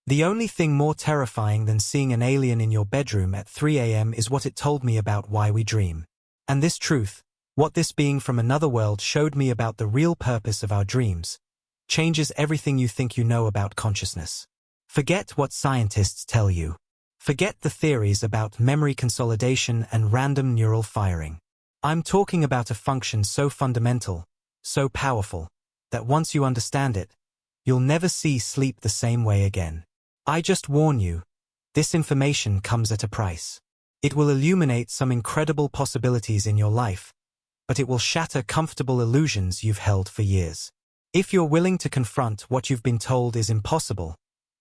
The only thing more terrifying than seeing an alien in your bedroom at 3 a.m. is what it told me about why we dream. And this truth, what this being from another world showed me about the real purpose of our dreams, changes everything you think you know about consciousness. Forget what scientists tell you. Forget the theories about memory consolidation and random neural firing. I'm talking about a function so fundamental, so powerful, that once you understand it, you'll never see sleep the same way again. I just warn you, this information comes at a price. It will illuminate some incredible possibilities in your life, but it will shatter comfortable illusions you've held for years. If you're willing to confront what you've been told is impossible,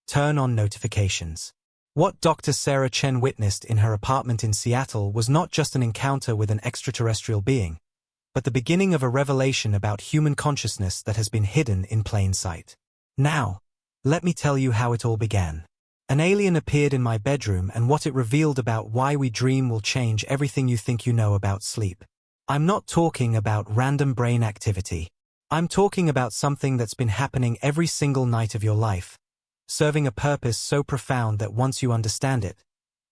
turn on notifications. What Dr. Sarah Chen witnessed in her apartment in Seattle was not just an encounter with an extraterrestrial being, but the beginning of a revelation about human consciousness that has been hidden in plain sight. Now, let me tell you how it all began. An alien appeared in my bedroom, and what it revealed about why we dream will change everything you think you know about sleep. I'm not talking about random brain activity. I'm talking about something that's been happening every single night of your life, serving a purpose so profound that once you understand it,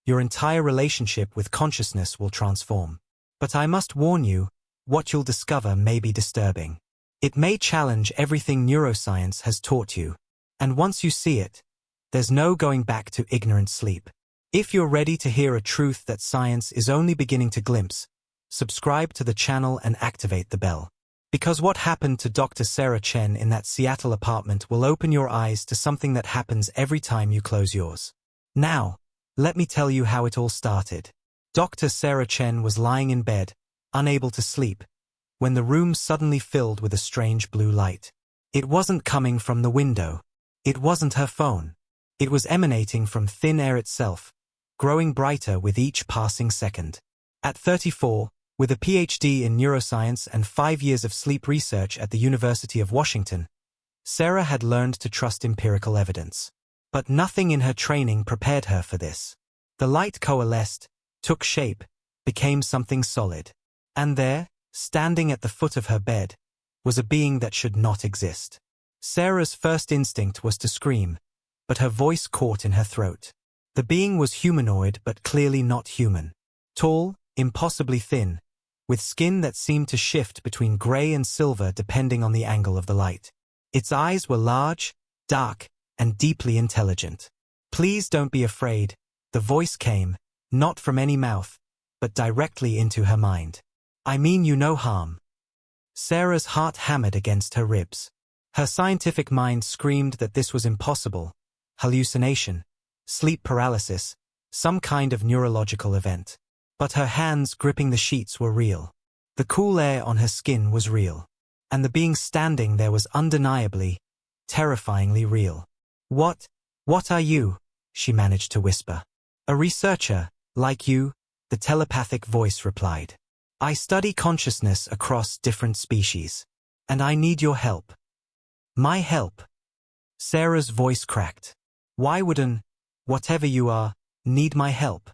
your entire relationship with consciousness will transform. But I must warn you, what you'll discover may be disturbing. It may challenge everything neuroscience has taught you. And once you see it, there's no going back to ignorant sleep. If you're ready to hear a truth that science is only beginning to glimpse, subscribe to the channel and activate the bell. Because what happened to Dr. Sarah Chen in that Seattle apartment will open your eyes to something that happens every time you close yours. Now, let me tell you how it all started. Dr. Sarah Chen was lying in bed, unable to sleep, when the room suddenly filled with a strange blue light. It wasn't coming from the window. It wasn't her phone. It was emanating from thin air itself, growing brighter with each passing second. At 34, with a PhD in neuroscience and 5 years of sleep research at the University of Washington, Sarah had learned to trust empirical evidence. But nothing in her training prepared her for this. The light coalesced, took shape, became something solid. And there, standing at the foot of her bed, was a being that should not exist. Sarah's first instinct was to scream, but her voice caught in her throat. The being was humanoid but clearly not human. Tall, impossibly thin, with skin that seemed to shift between gray and silver depending on the angle of the light. Its eyes were large, dark, and deeply intelligent. "Please don't be afraid," the voice came, not from any mouth, but directly into her mind. "I mean you no harm." Sarah's heart hammered against her ribs. Her scientific mind screamed that this was impossible. Hallucination, sleep paralysis, some kind of neurological event. But her hands gripping the sheets were real. The cool air on her skin was real. And the being standing there was undeniably, terrifyingly real. What are you?" she managed to whisper. "A researcher, like you," the telepathic voice replied. "I study consciousness across different species. And I need your help." "My help?" Sarah's voice cracked. "Why would whatever you are, need my help?"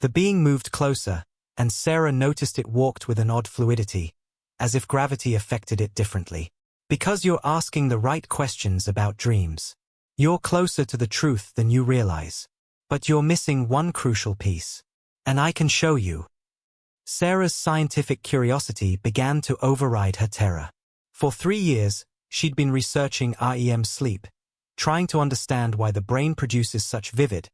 The being moved closer, and Sarah noticed it walked with an odd fluidity, as if gravity affected it differently. "Because you're asking the right questions about dreams. You're closer to the truth than you realize. But you're missing one crucial piece. And I can show you." Sarah's scientific curiosity began to override her terror. For 3 years, she'd been researching REM sleep, trying to understand why the brain produces such vivid,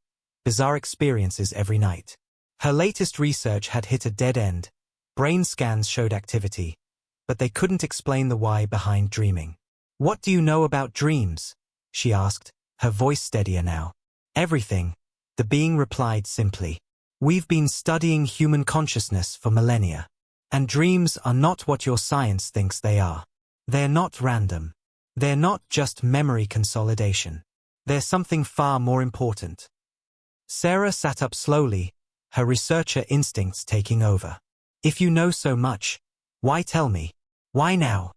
bizarre experiences every night. Her latest research had hit a dead end. Brain scans showed activity, but they couldn't explain the why behind dreaming. "What do you know about dreams?" she asked, her voice steadier now. "Everything," the being replied simply. "We've been studying human consciousness for millennia. And dreams are not what your science thinks they are. They're not random. They're not just memory consolidation. They're something far more important." Sarah sat up slowly, her researcher instincts taking over. "If you know so much, why tell me? Why now?"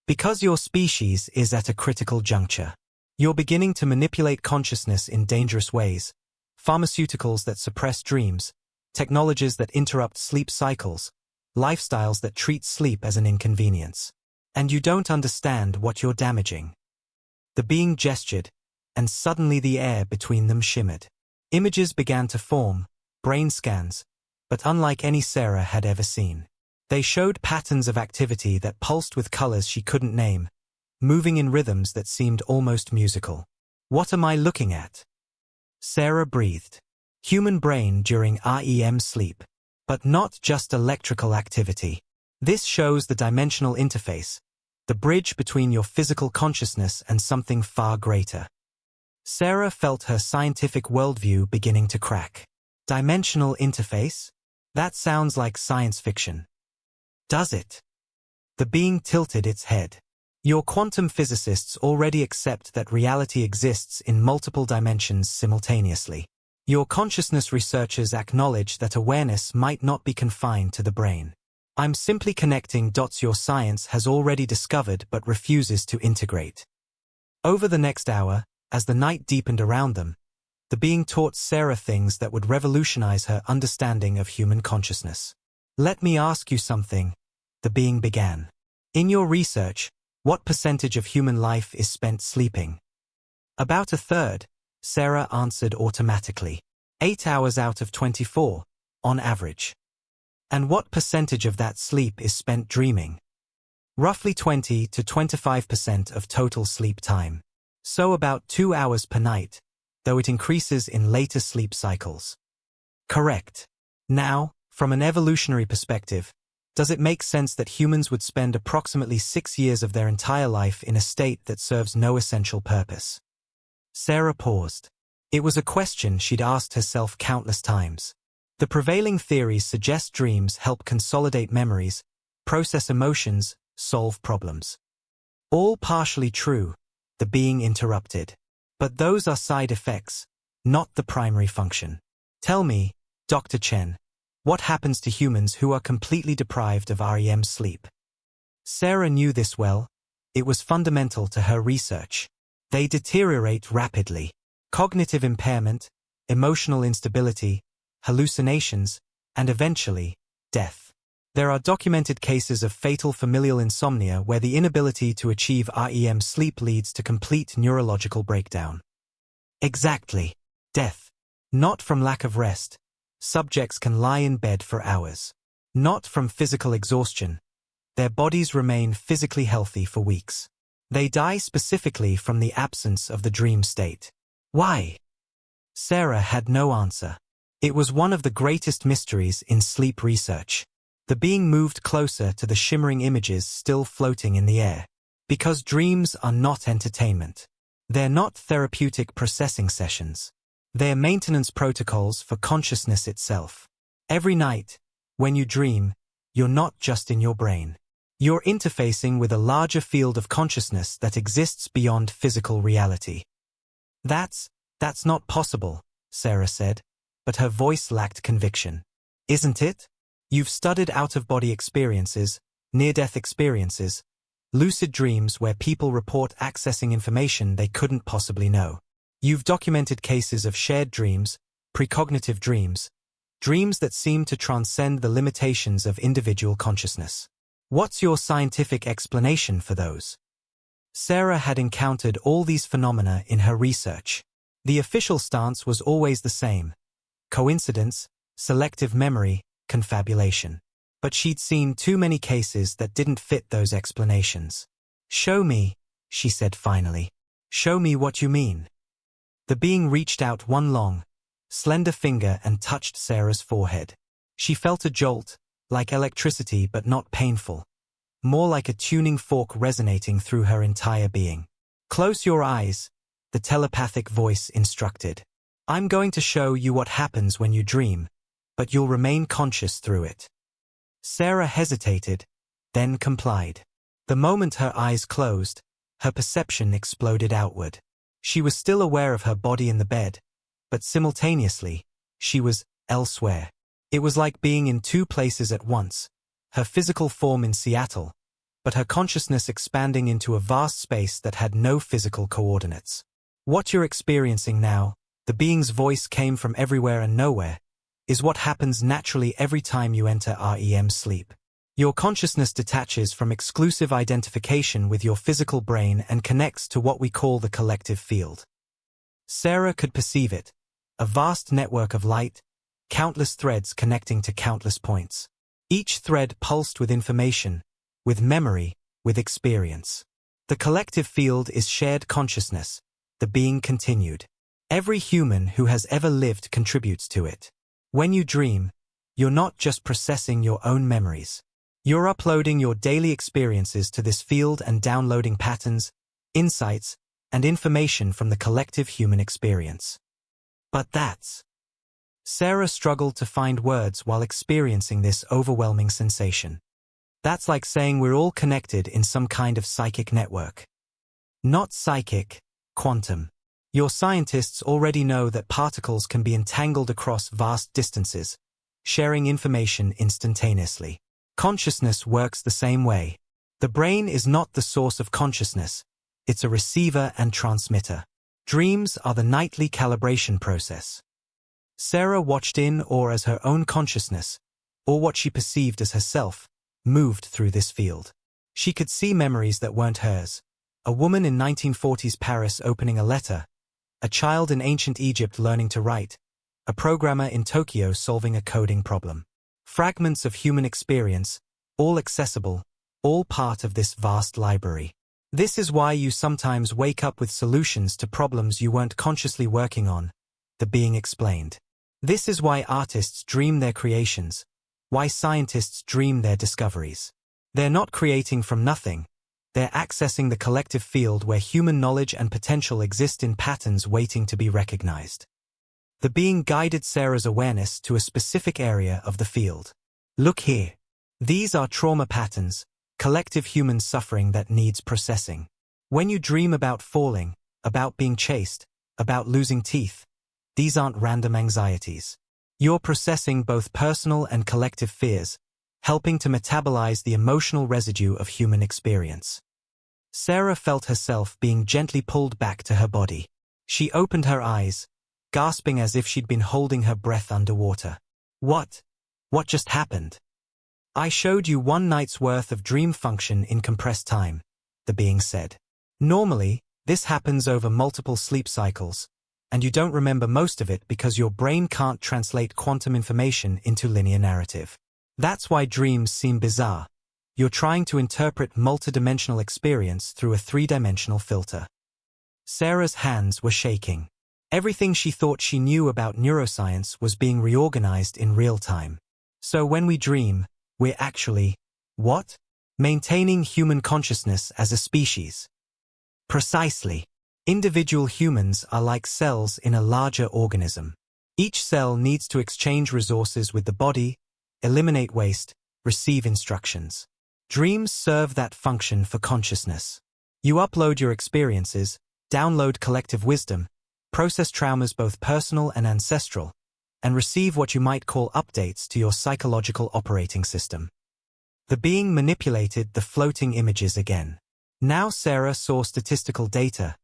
"Because your species is at a critical juncture. You're beginning to manipulate consciousness in dangerous ways. Pharmaceuticals that suppress dreams, technologies that interrupt sleep cycles, lifestyles that treat sleep as an inconvenience. And you don't understand what you're damaging." The being gestured, and suddenly the air between them shimmered. Images began to form, brain scans, but unlike any Sarah had ever seen. They showed patterns of activity that pulsed with colors she couldn't name, moving in rhythms that seemed almost musical. "What am I looking at?" Sarah breathed. Human brain during REM sleep. But not just electrical activity. This shows the dimensional interface, the bridge between your physical consciousness and something far greater. Sarah felt her scientific worldview beginning to crack. Dimensional interface? That sounds like science fiction. Does it? The being tilted its head. Your quantum physicists already accept that reality exists in multiple dimensions simultaneously. Your consciousness researchers acknowledge that awareness might not be confined to the brain. I'm simply connecting dots your science has already discovered but refuses to integrate. Over the next hour, as the night deepened around them, the being taught Sarah things that would revolutionize her understanding of human consciousness. "Let me ask you something," the being began. "In your research, what percentage of human life is spent sleeping?" "About a third," Sarah answered automatically. 8 hours out of 24, on average. "And what percentage of that sleep is spent dreaming?" "Roughly 20 to 25% of total sleep time. So about 2 hours per night, though it increases in later sleep cycles." "Correct. Now, from an evolutionary perspective, does it make sense that humans would spend approximately 6 years of their entire life in a state that serves no essential purpose?" Sarah paused. It was a question she'd asked herself countless times. The prevailing theories suggest dreams help consolidate memories, process emotions, solve problems. All partially true, the being interrupted. But those are side effects, not the primary function. "Tell me, Dr. Chen, what happens to humans who are completely deprived of REM sleep?" Sarah knew this well. It was fundamental to her research. They deteriorate rapidly. Cognitive impairment, emotional instability, hallucinations, and eventually, death. There are documented cases of fatal familial insomnia where the inability to achieve REM sleep leads to complete neurological breakdown. Exactly. Death. Not from lack of rest. Subjects can lie in bed for hours. Not from physical exhaustion. Their bodies remain physically healthy for weeks. They die specifically from the absence of the dream state. Why? Sarah had no answer. It was one of the greatest mysteries in sleep research. The being moved closer to the shimmering images still floating in the air. Because dreams are not entertainment. They're not therapeutic processing sessions. They're maintenance protocols for consciousness itself. Every night, when you dream, you're not just in your brain. You're interfacing with a larger field of consciousness that exists beyond physical reality. That's not possible, Sarah said, but her voice lacked conviction. Isn't it? You've studied out-of-body experiences, near-death experiences, lucid dreams where people report accessing information they couldn't possibly know. You've documented cases of shared dreams, precognitive dreams, dreams that seem to transcend the limitations of individual consciousness. What's your scientific explanation for those? Sarah had encountered all these phenomena in her research. The official stance was always the same: coincidence, selective memory, confabulation. But she'd seen too many cases that didn't fit those explanations. "Show me," she said finally. "Show me what you mean." The being reached out one long, slender finger and touched Sarah's forehead. She felt a jolt, like electricity but not painful, more like a tuning fork resonating through her entire being. "Close your eyes," the telepathic voice instructed. "I'm going to show you what happens when you dream, but you'll remain conscious through it." Sarah hesitated, then complied. The moment her eyes closed, her perception exploded outward. She was still aware of her body in the bed, but simultaneously, she was elsewhere. It was like being in two places at once, her physical form in Seattle, but her consciousness expanding into a vast space that had no physical coordinates. "What you're experiencing now," the being's voice came from everywhere and nowhere, "is what happens naturally every time you enter REM sleep. Your consciousness detaches from exclusive identification with your physical brain and connects to what we call the collective field. Sarah could perceive it, a vast network of light, countless threads connecting to countless points. Each thread pulsed with information, with memory, with experience. The collective field is shared consciousness, the being continued. Every human who has ever lived contributes to it. When you dream, you're not just processing your own memories. You're uploading your daily experiences to this field and downloading patterns, insights, and information from the collective human experience. But Sarah struggled to find words while experiencing this overwhelming sensation. That's like saying we're all connected in some kind of psychic network. Not psychic, quantum. Your scientists already know that particles can be entangled across vast distances, sharing information instantaneously. Consciousness works the same way. The brain is not the source of consciousness, it's a receiver and transmitter. Dreams are the nightly calibration process. Sarah watched in or as her own consciousness, or what she perceived as herself, moved through this field. She could see memories that weren't hers. A woman in 1940s Paris opening a letter, a child in ancient Egypt learning to write, a programmer in Tokyo solving a coding problem. Fragments of human experience, all accessible, all part of this vast library. This is why you sometimes wake up with solutions to problems you weren't consciously working on, the being explained. This is why artists dream their creations, why scientists dream their discoveries. They're not creating from nothing, they're accessing the collective field where human knowledge and potential exist in patterns waiting to be recognized. The being guided Sarah's awareness to a specific area of the field. Look here. These are trauma patterns, collective human suffering that needs processing. When you dream about falling, about being chased, about losing teeth, these aren't random anxieties. You're processing both personal and collective fears, helping to metabolize the emotional residue of human experience. Sarah felt herself being gently pulled back to her body. She opened her eyes, gasping as if she'd been holding her breath underwater. What just happened? I showed you one night's worth of dream function in compressed time, the being said. Normally, this happens over multiple sleep cycles, and you don't remember most of it because your brain can't translate quantum information into linear narrative. That's why dreams seem bizarre. You're trying to interpret multidimensional experience through a three-dimensional filter. Sarah's hands were shaking. Everything she thought she knew about neuroscience was being reorganized in real time. So when we dream, we're actually, what? Maintaining human consciousness as a species. Precisely. Individual humans are like cells in a larger organism. Each cell needs to exchange resources with the body, eliminate waste, receive instructions. Dreams serve that function for consciousness. You upload your experiences, download collective wisdom, process traumas both personal and ancestral, and receive what you might call updates to your psychological operating system. The being manipulated the floating images again. Now Sarah saw statistical data,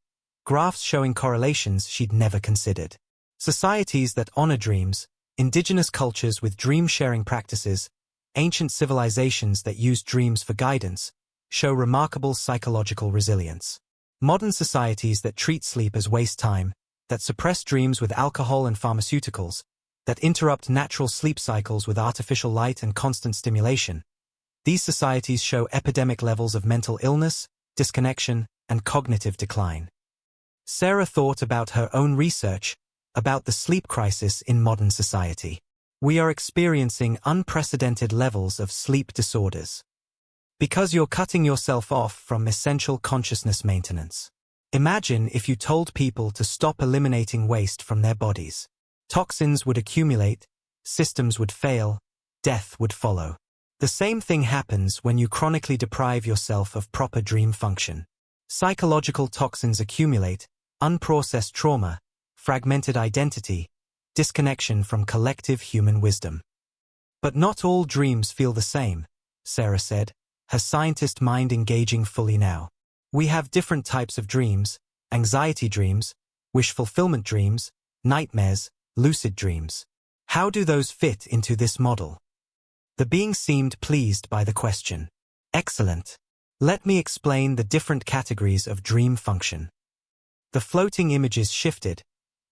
graphs showing correlations she'd never considered. Societies that honor dreams, indigenous cultures with dream-sharing practices, ancient civilizations that use dreams for guidance, show remarkable psychological resilience. Modern societies that treat sleep as waste time, that suppress dreams with alcohol and pharmaceuticals, that interrupt natural sleep cycles with artificial light and constant stimulation. These societies show epidemic levels of mental illness, disconnection, and cognitive decline. Sarah thought about her own research, about the sleep crisis in modern society. We are experiencing unprecedented levels of sleep disorders. Because you're cutting yourself off from essential consciousness maintenance. Imagine if you told people to stop eliminating waste from their bodies. Toxins would accumulate, systems would fail, death would follow. The same thing happens when you chronically deprive yourself of proper dream function. Psychological toxins accumulate, unprocessed trauma, fragmented identity, disconnection from collective human wisdom. But not all dreams feel the same, Sarah said, her scientist mind engaging fully now. We have different types of dreams, anxiety dreams, wish fulfillment dreams, nightmares, lucid dreams. How do those fit into this model? The being seemed pleased by the question. Excellent. Let me explain the different categories of dream function. The floating images shifted,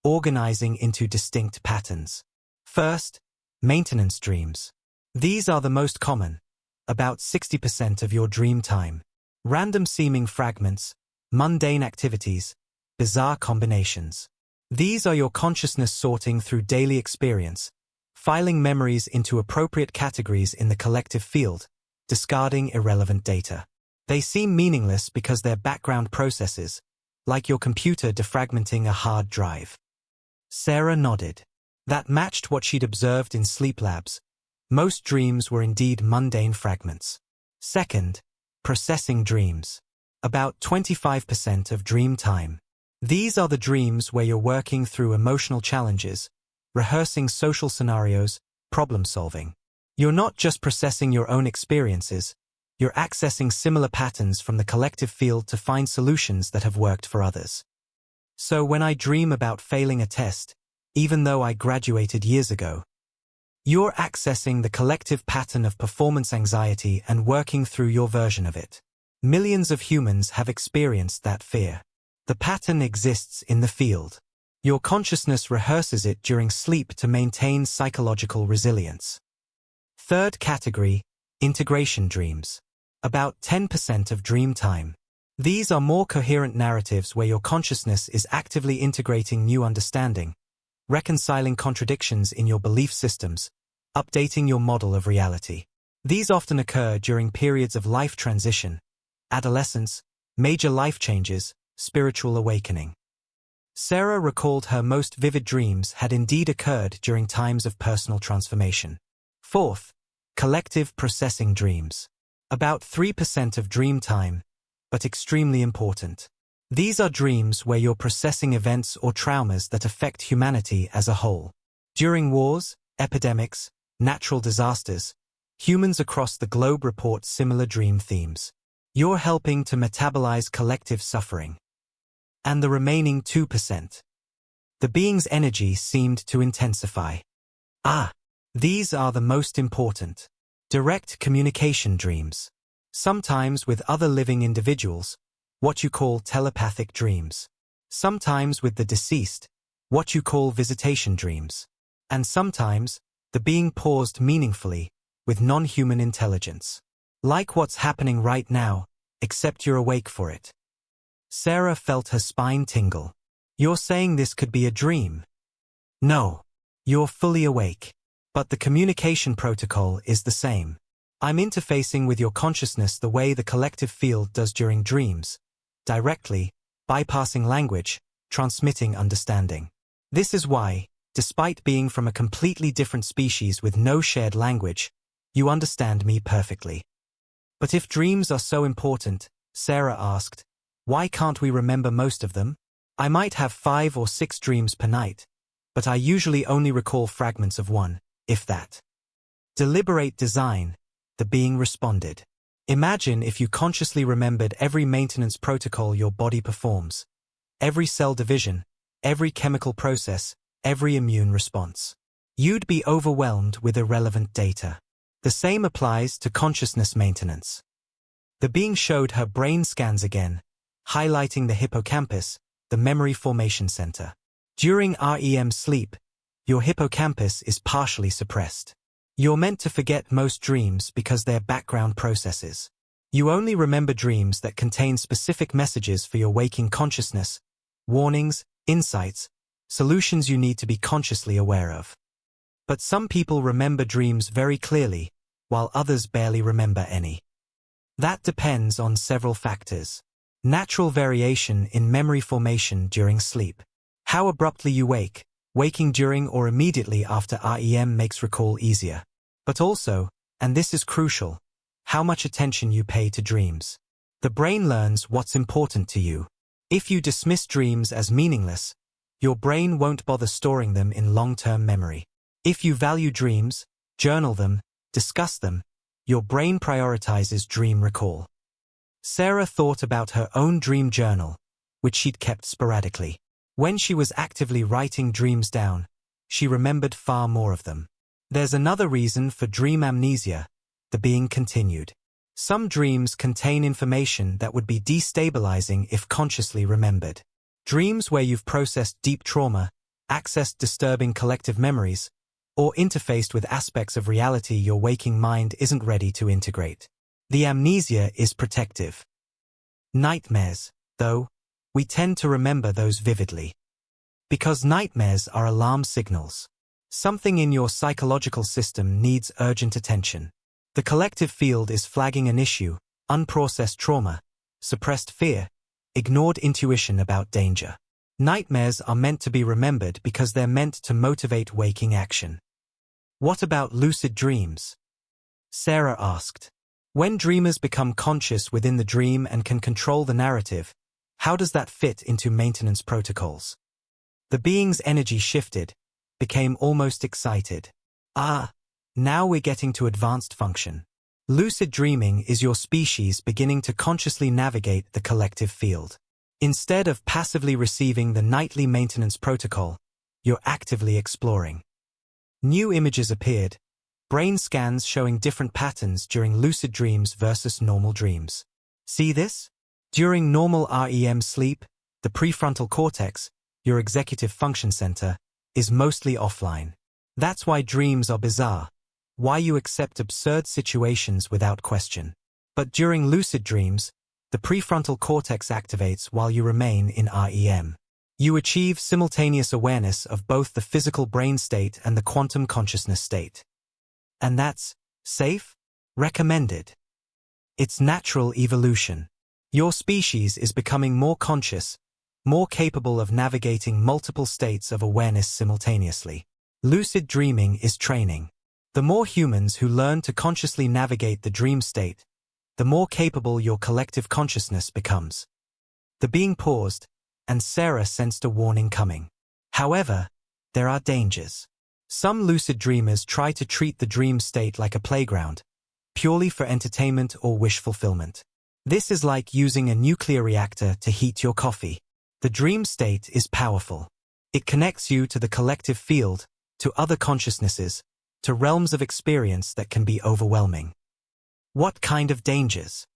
organizing into distinct patterns. First, maintenance dreams. These are the most common, about 60% of your dream time. Random seeming fragments, mundane activities, bizarre combinations. These are your consciousness sorting through daily experience, filing memories into appropriate categories in the collective field, discarding irrelevant data. They seem meaningless because they're background processes, like your computer defragmenting a hard drive. Sarah nodded. That matched what she'd observed in sleep labs. Most dreams were indeed mundane fragments. Second, processing dreams. About 25% of dream time. These are the dreams where you're working through emotional challenges, rehearsing social scenarios, problem solving. You're not just processing your own experiences, you're accessing similar patterns from the collective field to find solutions that have worked for others. So when I dream about failing a test, even though I graduated years ago, you're accessing the collective pattern of performance anxiety and working through your version of it. Millions of humans have experienced that fear. The pattern exists in the field. Your consciousness rehearses it during sleep to maintain psychological resilience. Third category, integration dreams. About 10% of dream time. These are more coherent narratives where your consciousness is actively integrating new understanding, reconciling contradictions in your belief systems, updating your model of reality. These often occur during periods of life transition, adolescence, major life changes, spiritual awakening. Sarah recalled her most vivid dreams had indeed occurred during times of personal transformation. Fourth, collective processing dreams. About 3% of dream time, but extremely important. These are dreams where you're processing events or traumas that affect humanity as a whole. During wars, epidemics, natural disasters, humans across the globe report similar dream themes. You're helping to metabolize collective suffering. And the remaining 2%. The being's energy seemed to intensify. These are the most important. Direct communication dreams. Sometimes with other living individuals, what you call telepathic dreams. Sometimes with the deceased, what you call visitation dreams. And sometimes, the being paused meaningfully, with non-human intelligence. Like what's happening right now, except you're awake for it. Sarah felt her spine tingle. You're saying this could be a dream? No. You're fully awake. But the communication protocol is the same. I'm interfacing with your consciousness the way the collective field does during dreams, directly, bypassing language, transmitting understanding. This is why, despite being from a completely different species with no shared language, you understand me perfectly. But if dreams are so important, Sarah asked, why can't we remember most of them? I might have 5 or 6 dreams per night, but I usually only recall fragments of one, if that. Deliberate design, the being responded. Imagine if you consciously remembered every maintenance protocol your body performs, every cell division, every chemical process, every immune response. You'd be overwhelmed with irrelevant data. The same applies to consciousness maintenance. The being showed her brain scans again, highlighting the hippocampus, the memory formation center. During REM sleep, your hippocampus is partially suppressed. You're meant to forget most dreams because they're background processes. You only remember dreams that contain specific messages for your waking consciousness, warnings, insights, solutions you need to be consciously aware of. But some people remember dreams very clearly, while others barely remember any. That depends on several factors. Natural variation in memory formation during sleep. How abruptly you wake, waking during or immediately after REM makes recall easier. But also, and this is crucial, how much attention you pay to dreams. The brain learns what's important to you. If you dismiss dreams as meaningless, your brain won't bother storing them in long-term memory. If you value dreams, journal them, discuss them, your brain prioritizes dream recall. Sarah thought about her own dream journal, which she'd kept sporadically. When she was actively writing dreams down, she remembered far more of them. There's another reason for dream amnesia, the being continued. Some dreams contain information that would be destabilizing if consciously remembered. Dreams where you've processed deep trauma, accessed disturbing collective memories, or interfaced with aspects of reality your waking mind isn't ready to integrate. The amnesia is protective. Nightmares, though, we tend to remember those vividly. Because nightmares are alarm signals. Something in your psychological system needs urgent attention. The collective field is flagging an issue, unprocessed trauma, suppressed fear, ignored intuition about danger. Nightmares are meant to be remembered because they're meant to motivate waking action. What about lucid dreams? Sarah asked. When dreamers become conscious within the dream and can control the narrative, how does that fit into maintenance protocols? The being's energy shifted, became almost excited. Now we're getting to advanced function. Lucid dreaming is your species beginning to consciously navigate the collective field. Instead of passively receiving the nightly maintenance protocol, you're actively exploring. New images appeared, brain scans showing different patterns during lucid dreams versus normal dreams. See this? During normal REM sleep, the prefrontal cortex, your executive function center, is mostly offline. That's why dreams are bizarre, why you accept absurd situations without question. But during lucid dreams, the prefrontal cortex activates while you remain in REM. You achieve simultaneous awareness of both the physical brain state and the quantum consciousness state. And that's safe? Recommended. It's natural evolution. Your species is becoming more conscious, more capable of navigating multiple states of awareness simultaneously. Lucid dreaming is training. The more humans who learn to consciously navigate the dream state, the more capable your collective consciousness becomes. The being paused, and Sarah sensed a warning coming. However, there are dangers. Some lucid dreamers try to treat the dream state like a playground, purely for entertainment or wish fulfillment. This is like using a nuclear reactor to heat your coffee. The dream state is powerful. It connects you to the collective field, to other consciousnesses, to realms of experience that can be overwhelming. What kind of dangers?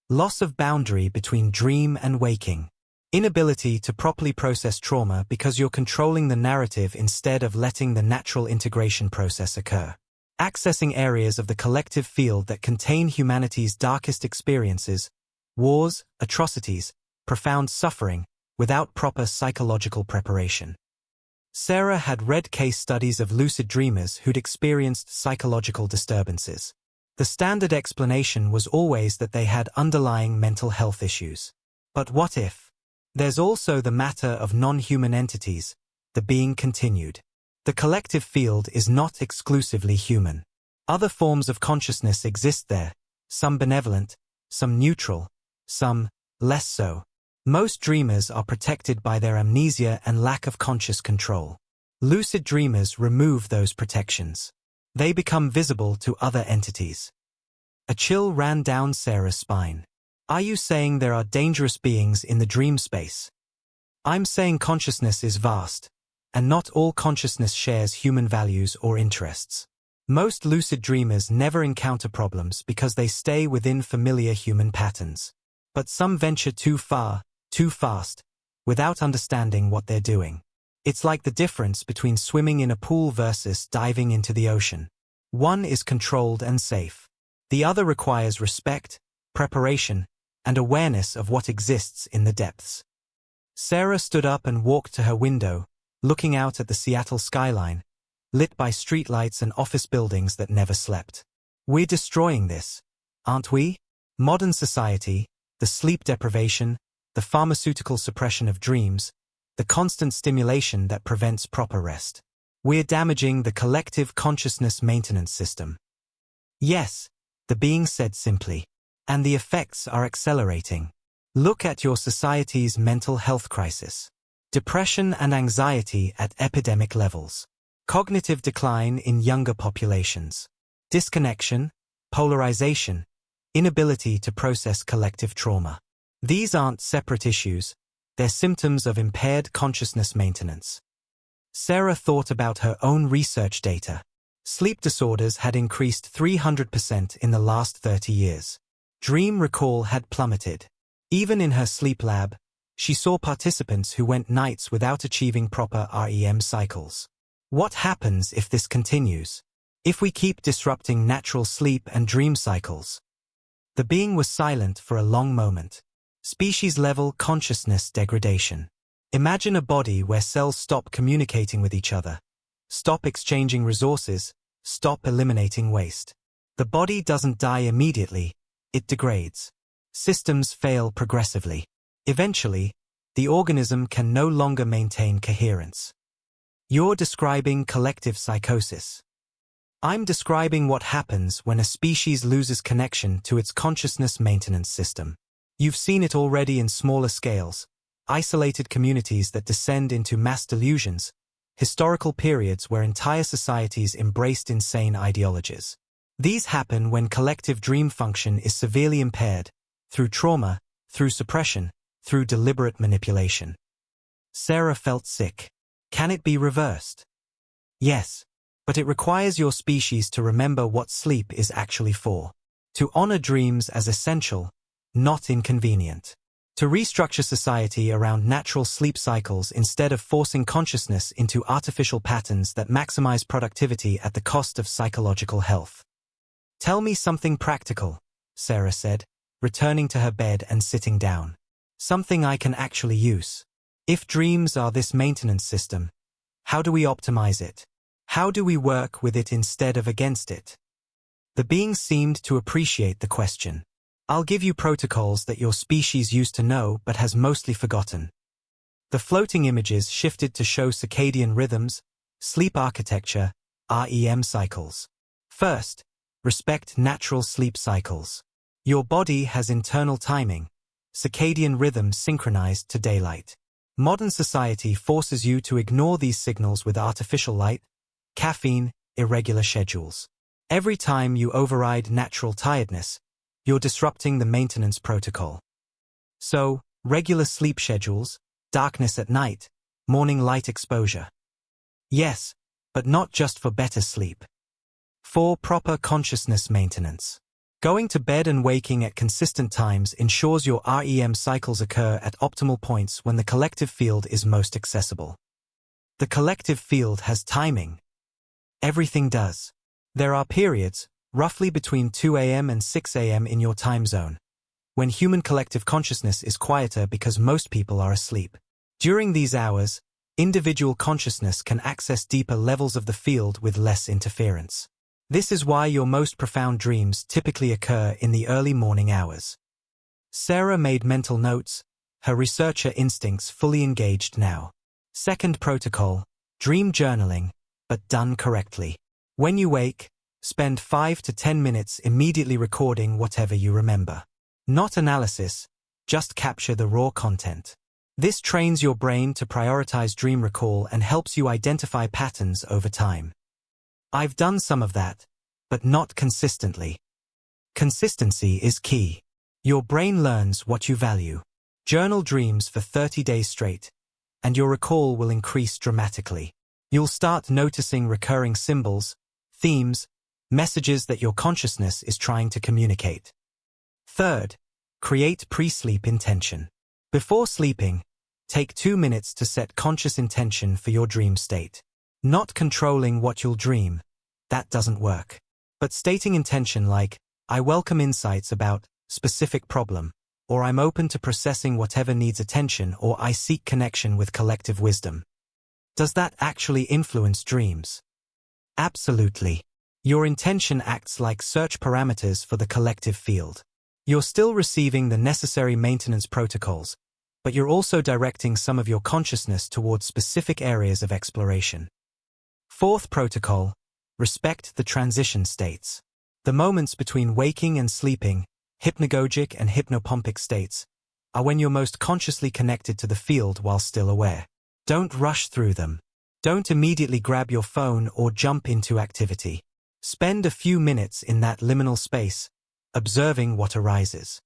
Loss of boundary between dream and waking. Inability to properly process trauma because you're controlling the narrative instead of letting the natural integration process occur. Accessing areas of the collective field that contain humanity's darkest experiences, wars, atrocities, profound suffering, without proper psychological preparation. Sarah had read case studies of lucid dreamers who'd experienced psychological disturbances. The standard explanation was always that they had underlying mental health issues. But what if? There's also the matter of non-human entities, the being continued. The collective field is not exclusively human. Other forms of consciousness exist there, some benevolent, some neutral, some less so. Most dreamers are protected by their amnesia and lack of conscious control. Lucid dreamers remove those protections. They become visible to other entities. A chill ran down Sarah's spine. Are you saying there are dangerous beings in the dream space? I'm saying consciousness is vast, and not all consciousness shares human values or interests. Most lucid dreamers never encounter problems because they stay within familiar human patterns. But some venture too far, too fast, without understanding what they're doing. It's like the difference between swimming in a pool versus diving into the ocean. One is controlled and safe. The other requires respect, preparation, and awareness of what exists in the depths. Sarah stood up and walked to her window, looking out at the Seattle skyline, lit by streetlights and office buildings that never slept. We're destroying this, aren't we? Modern society, the sleep deprivation, the pharmaceutical suppression of dreams, the constant stimulation that prevents proper rest. We're damaging the collective consciousness maintenance system. Yes, the being said simply. And the effects are accelerating. Look at your society's mental health crisis. Depression and anxiety at epidemic levels. Cognitive decline in younger populations. Disconnection, polarization, inability to process collective trauma. These aren't separate issues, they're symptoms of impaired consciousness maintenance. Sarah thought about her own research data. Sleep disorders had increased 300% in the last 30 years. Dream recall had plummeted. Even in her sleep lab, She saw participants who went nights without achieving proper REM cycles. What happens if this continues? If we keep disrupting natural sleep and dream cycles? The being was silent for a long moment. Species-level consciousness degradation. Imagine a body where cells stop communicating with each other, stop exchanging resources, stop eliminating waste. The body doesn't die immediately, it degrades. Systems fail progressively. Eventually, the organism can no longer maintain coherence. You're describing collective psychosis. I'm describing what happens when a species loses connection to its consciousness maintenance system. You've seen it already in smaller scales, isolated communities that descend into mass delusions, historical periods where entire societies embraced insane ideologies. These happen when collective dream function is severely impaired, through trauma, through suppression, through deliberate manipulation. Sarah felt sick. Can it be reversed? Yes, but it requires your species to remember what sleep is actually for. To honor dreams as essential, not inconvenient. To restructure society around natural sleep cycles instead of forcing consciousness into artificial patterns that maximize productivity at the cost of psychological health. Tell me something practical, Sarah said, returning to her bed and sitting down. Something I can actually use. If dreams are this maintenance system, how do we optimize it? How do we work with it instead of against it? The being seemed to appreciate the question. I'll give you protocols that your species used to know but has mostly forgotten. The floating images shifted to show circadian rhythms, sleep architecture, REM cycles. First, respect natural sleep cycles. Your body has internal timing, circadian rhythms synchronized to daylight. Modern society forces you to ignore these signals with artificial light, caffeine, irregular schedules. Every time you override natural tiredness, you're disrupting the maintenance protocol. So, regular sleep schedules, darkness at night, morning light exposure. Yes, but not just for better sleep. For proper consciousness maintenance. Going to bed and waking at consistent times ensures your REM cycles occur at optimal points when the collective field is most accessible. The collective field has timing. Everything does. There are periods, roughly between 2 a.m. and 6 a.m. in your time zone, when human collective consciousness is quieter because most people are asleep. During these hours, individual consciousness can access deeper levels of the field with less interference. This is why your most profound dreams typically occur in the early morning hours. Sarah made mental notes, her researcher instincts fully engaged now. Second protocol, dream journaling, but done correctly. When you wake, spend 5 to 10 minutes immediately recording whatever you remember. Not analysis, just capture the raw content. This trains your brain to prioritize dream recall and helps you identify patterns over time. I've done some of that, but not consistently. Consistency is key. Your brain learns what you value. Journal dreams for 30 days straight, and your recall will increase dramatically. You'll start noticing recurring symbols, themes, messages that your consciousness is trying to communicate. Third, create pre-sleep intention. Before sleeping, take 2 minutes to set conscious intention for your dream state. Not controlling what you'll dream, that doesn't work. But stating intention like, I welcome insights about specific problem, or I'm open to processing whatever needs attention, or I seek connection with collective wisdom. Does that actually influence dreams? Absolutely. Your intention acts like search parameters for the collective field. You're still receiving the necessary maintenance protocols, but you're also directing some of your consciousness towards specific areas of exploration. Fourth protocol, respect the transition states. The moments between waking and sleeping, hypnagogic and hypnopompic states, are when you're most consciously connected to the field while still aware. Don't rush through them. Don't immediately grab your phone or jump into activity. Spend a few minutes in that liminal space, observing what arises.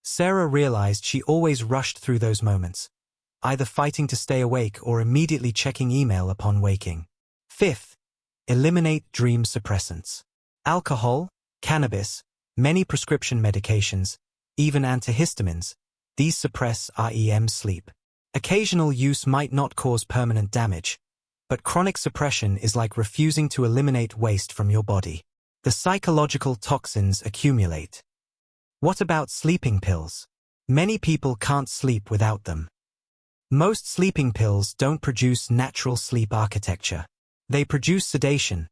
Sarah realized she always rushed through those moments, either fighting to stay awake or immediately checking email upon waking. Fifth, eliminate dream suppressants. Alcohol, cannabis, many prescription medications, even antihistamines, These suppress REM sleep. Occasional use might not cause permanent damage, but chronic suppression is like refusing to eliminate waste from your body. The psychological toxins accumulate. What about sleeping pills? Many people can't sleep without them. Most sleeping pills don't produce natural sleep architecture. They produce sedation,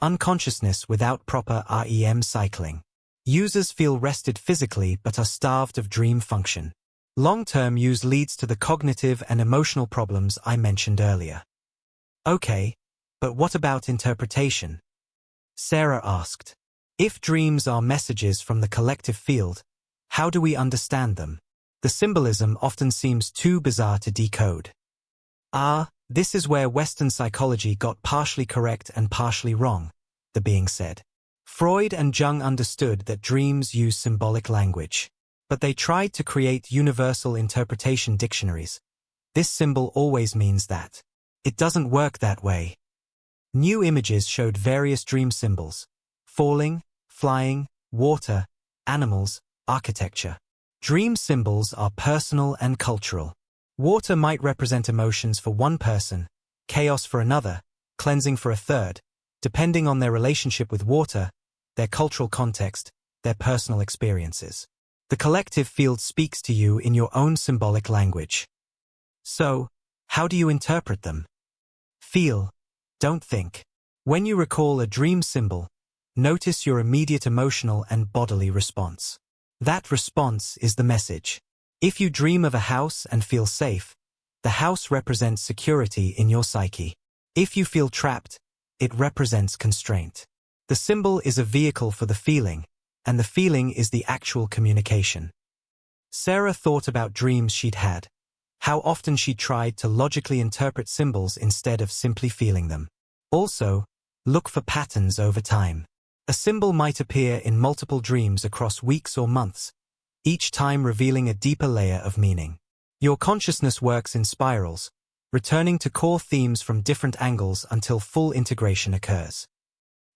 unconsciousness without proper REM cycling. Users feel rested physically but are starved of dream function. Long-term use leads to the cognitive and emotional problems I mentioned earlier. Okay, but what about interpretation? Sarah asked. If dreams are messages from the collective field, how do we understand them? The symbolism often seems too bizarre to decode. This is where Western psychology got partially correct and partially wrong, the being said. Freud and Jung understood that dreams use symbolic language, but they tried to create universal interpretation dictionaries. This symbol always means that. It doesn't work that way. New images showed various dream symbols: falling, flying, water, animals, architecture. Dream symbols are personal and cultural. Water might represent emotions for one person, chaos for another, cleansing for a third, depending on their relationship with water, their cultural context, their personal experiences. The collective field speaks to you in your own symbolic language. So, how do you interpret them? Feel, don't think. When you recall a dream symbol, notice your immediate emotional and bodily response. That response is the message. If you dream of a house and feel safe, the house represents security in your psyche. If you feel trapped, it represents constraint. The symbol is a vehicle for the feeling, and the feeling is the actual communication. Sarah thought about dreams she'd had, how often she tried to logically interpret symbols instead of simply feeling them. Also, look for patterns over time. A symbol might appear in multiple dreams across weeks or months, each time revealing a deeper layer of meaning. Your consciousness works in spirals, returning to core themes from different angles until full integration occurs.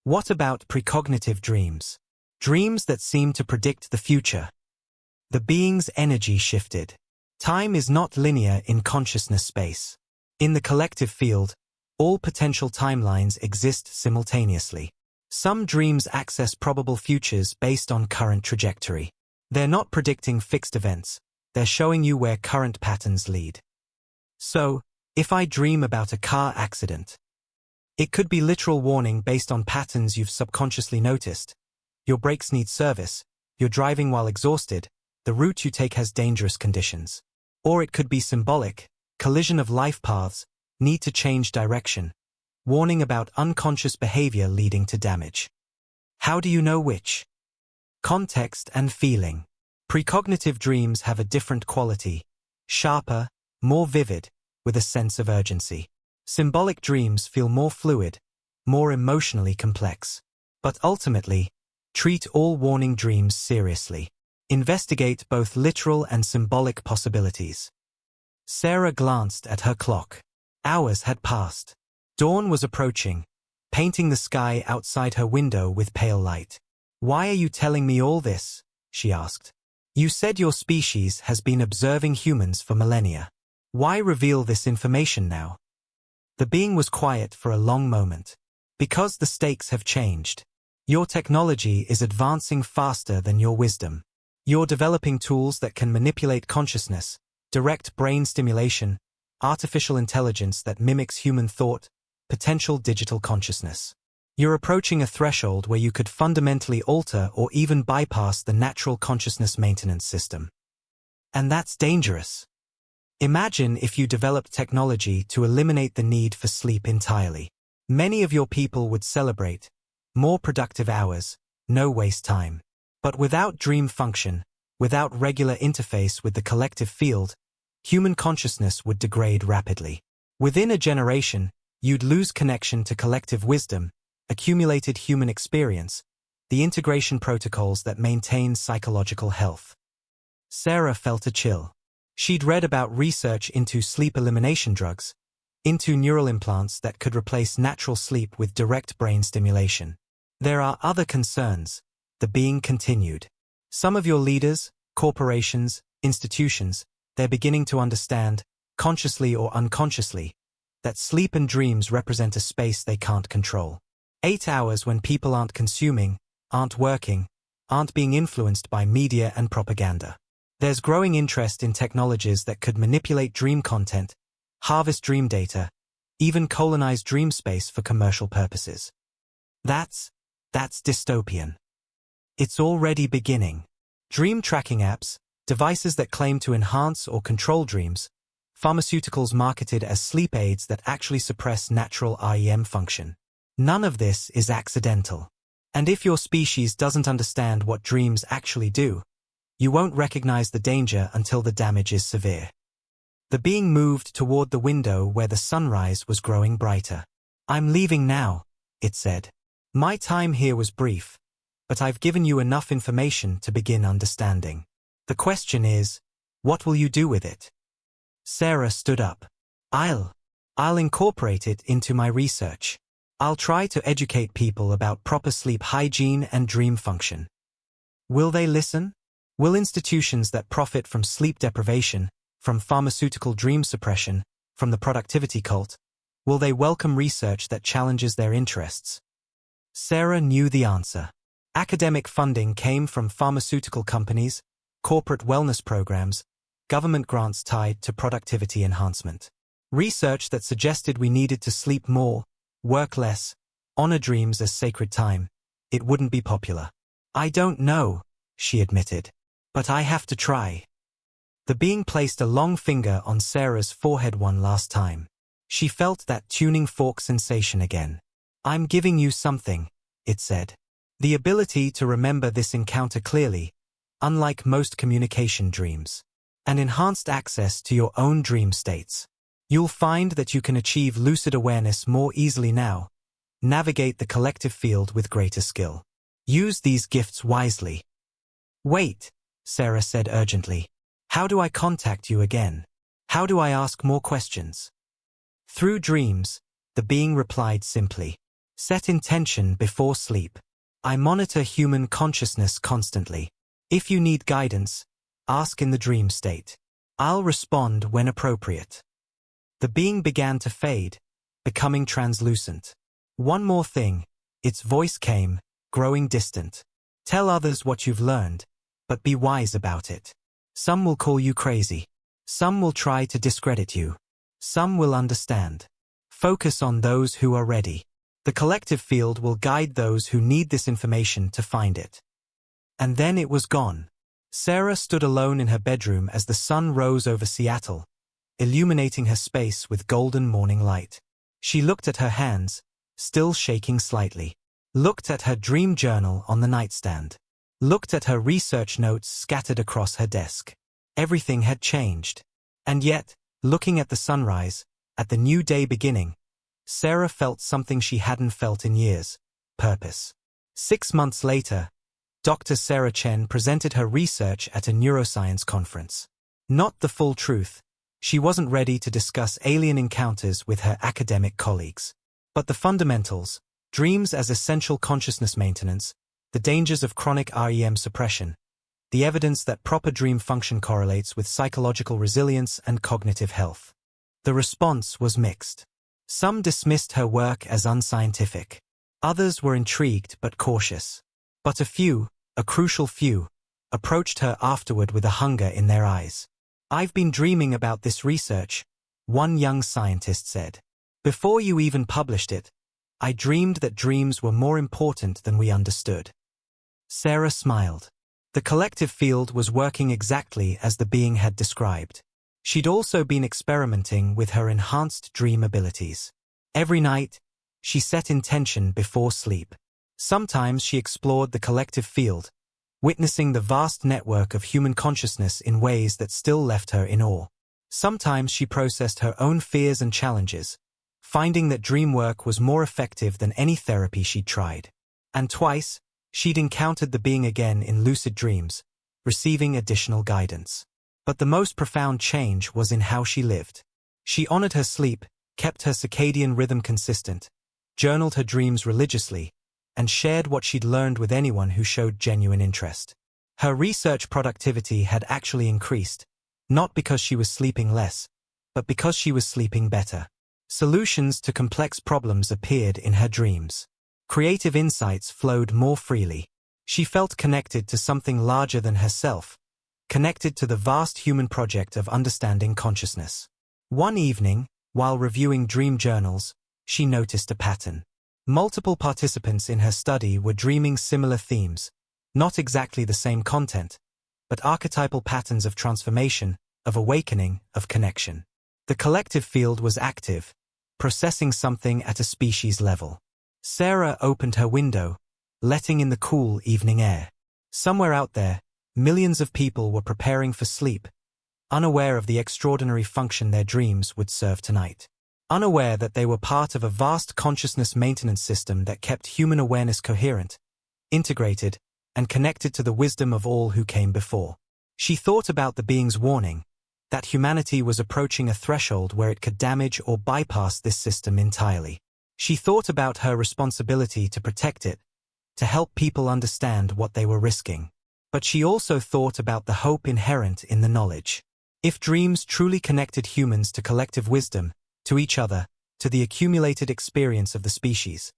What about precognitive dreams? Dreams that seem to predict the future. The being's energy shifted. Time is not linear in consciousness space. In the collective field, all potential timelines exist simultaneously. Some dreams access probable futures based on current trajectory. They're not predicting fixed events, they're showing you where current patterns lead. So, if I dream about a car accident, it could be literal warning based on patterns you've subconsciously noticed. Your brakes need service, you're driving while exhausted, the route you take has dangerous conditions. Or it could be symbolic, collision of life paths, need to change direction, warning about unconscious behavior leading to damage. How do you know which? Context and feeling. Precognitive dreams have a different quality, sharper, more vivid, with a sense of urgency. Symbolic dreams feel more fluid, more emotionally complex. But ultimately, treat all warning dreams seriously. Investigate both literal and symbolic possibilities. Sarah glanced at her clock. Hours had passed. Dawn was approaching, painting the sky outside her window with pale light. Why are you telling me all this? She asked. You said your species has been observing humans for millennia. Why reveal this information now? The being was quiet for a long moment. Because the stakes have changed. Your technology is advancing faster than your wisdom. You're developing tools that can manipulate consciousness, direct brain stimulation, artificial intelligence that mimics human thought, potential digital consciousness. You're approaching a threshold where you could fundamentally alter or even bypass the natural consciousness maintenance system. And that's dangerous. Imagine if you developed technology to eliminate the need for sleep entirely. Many of your people would celebrate. More productive hours, no waste time. But without dream function, without regular interface with the collective field, human consciousness would degrade rapidly. Within a generation, you'd lose connection to collective wisdom, accumulated human experience, the integration protocols that maintain psychological health. Sarah felt a chill. She'd read about research into sleep elimination drugs, into neural implants that could replace natural sleep with direct brain stimulation. There are other concerns, the being continued. Some of your leaders, corporations, institutions, they're beginning to understand, consciously or unconsciously, that sleep and dreams represent a space they can't control. 8 hours when people aren't consuming, aren't working, aren't being influenced by media and propaganda. There's growing interest in technologies that could manipulate dream content, harvest dream data, even colonize dream space for commercial purposes. That's dystopian. It's already beginning. Dream tracking apps, devices that claim to enhance or control dreams, pharmaceuticals marketed as sleep aids that actually suppress natural REM function. None of this is accidental. And if your species doesn't understand what dreams actually do, you won't recognize the danger until the damage is severe. The being moved toward the window where the sunrise was growing brighter. "I'm leaving now," it said. "My time here was brief, but I've given you enough information to begin understanding. The question is, what will you do with it?" Sarah stood up. I'll incorporate it into my research. I'll try to educate people about proper sleep hygiene and dream function." Will they listen? Will institutions that profit from sleep deprivation, from pharmaceutical dream suppression, from the productivity cult, will they welcome research that challenges their interests? Sarah knew the answer. Academic funding came from pharmaceutical companies, corporate wellness programs, government grants tied to productivity enhancement. Research that suggested we needed to sleep more, work less, honor dreams as sacred time. It wouldn't be popular. "I don't know," she admitted. "But I have to try." The being placed a long finger on Sarah's forehead one last time. She felt that tuning fork sensation again. "I'm giving you something," it said. "The ability to remember this encounter clearly, unlike most communication dreams. And enhanced access to your own dream states. You'll find that you can achieve lucid awareness more easily now, navigate the collective field with greater skill. Use these gifts wisely." "Wait," Sarah said urgently. "How do I contact you again? How do I ask more questions?" "Through dreams," the being replied simply. "Set intention before sleep. I monitor human consciousness constantly. If you need guidance, ask in the dream state. I'll respond when appropriate." The being began to fade, becoming translucent. "One more thing," its voice came, growing distant. "Tell others what you've learned, but be wise about it. Some will call you crazy. Some will try to discredit you. Some will understand. Focus on those who are ready. The collective field will guide those who need this information to find it." And then it was gone. Sarah stood alone in her bedroom as the sun rose over Seattle, illuminating her space with golden morning light. She looked at her hands, still shaking slightly. Looked at her dream journal on the nightstand. Looked at her research notes scattered across her desk. Everything had changed. And yet, looking at the sunrise, at the new day beginning, Sarah felt something she hadn't felt in years: purpose. 6 months later, Dr. Sarah Chen presented her research at a neuroscience conference. Not the full truth. She wasn't ready to discuss alien encounters with her academic colleagues. But the fundamentals, dreams as essential consciousness maintenance, the dangers of chronic REM suppression, the evidence that proper dream function correlates with psychological resilience and cognitive health. The response was mixed. Some dismissed her work as unscientific. Others were intrigued but cautious. But a few, a crucial few, approached her afterward with a hunger in their eyes. "I've been dreaming about this research," one young scientist said. "Before you even published it, I dreamed that dreams were more important than we understood." Sarah smiled. The collective field was working exactly as the being had described. She'd also been experimenting with her enhanced dream abilities. Every night, she set intention before sleep. Sometimes she explored the collective field, witnessing the vast network of human consciousness in ways that still left her in awe. Sometimes she processed her own fears and challenges, finding that dream work was more effective than any therapy she'd tried. And twice, she'd encountered the being again in lucid dreams, receiving additional guidance. But the most profound change was in how she lived. She honored her sleep, kept her circadian rhythm consistent, journaled her dreams religiously, and shared what she'd learned with anyone who showed genuine interest. Her research productivity had actually increased, not because she was sleeping less, but because she was sleeping better. Solutions to complex problems appeared in her dreams. Creative insights flowed more freely. She felt connected to something larger than herself, connected to the vast human project of understanding consciousness. One evening, while reviewing dream journals, she noticed a pattern. Multiple participants in her study were dreaming similar themes, not exactly the same content, but archetypal patterns of transformation, of awakening, of connection. The collective field was active, processing something at a species level. Sarah opened her window, letting in the cool evening air. Somewhere out there, millions of people were preparing for sleep, unaware of the extraordinary function their dreams would serve tonight. Unaware that they were part of a vast consciousness maintenance system that kept human awareness coherent, integrated, and connected to the wisdom of all who came before. She thought about the being's warning, that humanity was approaching a threshold where it could damage or bypass this system entirely. She thought about her responsibility to protect it, to help people understand what they were risking. But she also thought about the hope inherent in the knowledge. If dreams truly connected humans to collective wisdom, to each other, to the accumulated experience of the species,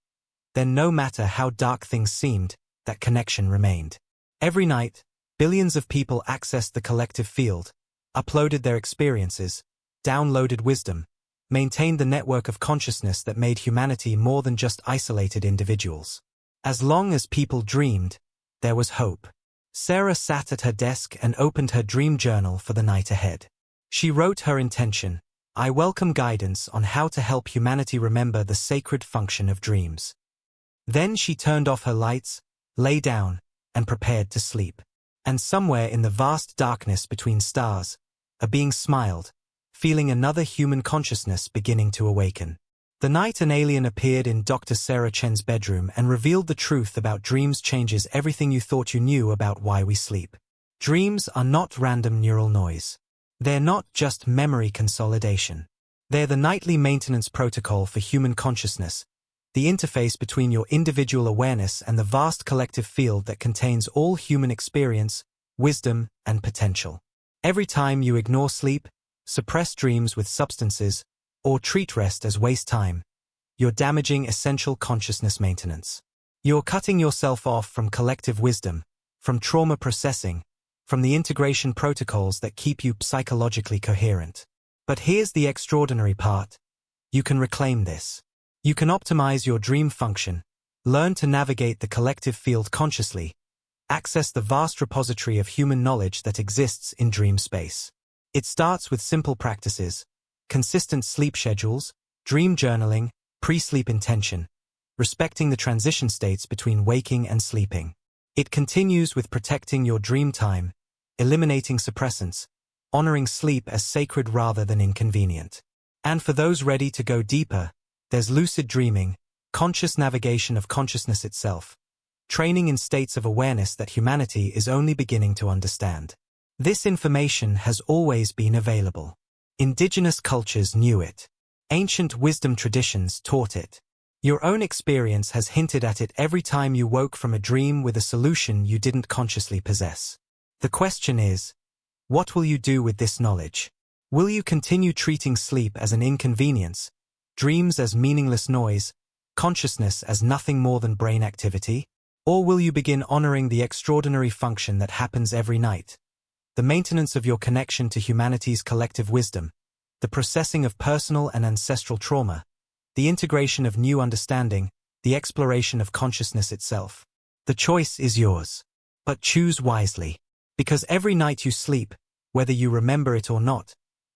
then no matter how dark things seemed, that connection remained. Every night, billions of people accessed the collective field, uploaded their experiences, downloaded wisdom, maintained the network of consciousness that made humanity more than just isolated individuals. As long as people dreamed, there was hope. Sarah sat at her desk and opened her dream journal for the night ahead. She wrote her intention: I welcome guidance on how to help humanity remember the sacred function of dreams. Then she turned off her lights, lay down, and prepared to sleep. And somewhere in the vast darkness between stars, a being smiled, feeling another human consciousness beginning to awaken. The night an alien appeared in Dr. Sarah Chen's bedroom and revealed the truth about dreams changes everything you thought you knew about why we sleep. Dreams are not random neural noise. They're not just memory consolidation. They're the nightly maintenance protocol for human consciousness, the interface between your individual awareness and the vast collective field that contains all human experience, wisdom, and potential. Every time you ignore sleep, suppress dreams with substances, or treat rest as waste time, you're damaging essential consciousness maintenance. You're cutting yourself off from collective wisdom, from trauma processing, from the integration protocols that keep you psychologically coherent. But here's the extraordinary part. You can reclaim this. You can optimize your dream function, learn to navigate the collective field consciously, access the vast repository of human knowledge that exists in dream space. It starts with simple practices: consistent sleep schedules, dream journaling, pre-sleep intention, respecting the transition states between waking and sleeping. It continues with protecting your dream time, eliminating suppressants, honoring sleep as sacred rather than inconvenient. And for those ready to go deeper, there's lucid dreaming, conscious navigation of consciousness itself, training in states of awareness that humanity is only beginning to understand. This information has always been available. Indigenous cultures knew it. Ancient wisdom traditions taught it. Your own experience has hinted at it every time you woke from a dream with a solution you didn't consciously possess. The question is, what will you do with this knowledge? Will you continue treating sleep as an inconvenience, dreams as meaningless noise, consciousness as nothing more than brain activity? Or will you begin honoring the extraordinary function that happens every night? The maintenance of your connection to humanity's collective wisdom, the processing of personal and ancestral trauma, the integration of new understanding, the exploration of consciousness itself. The choice is yours. But choose wisely. Because every night you sleep, whether you remember it or not,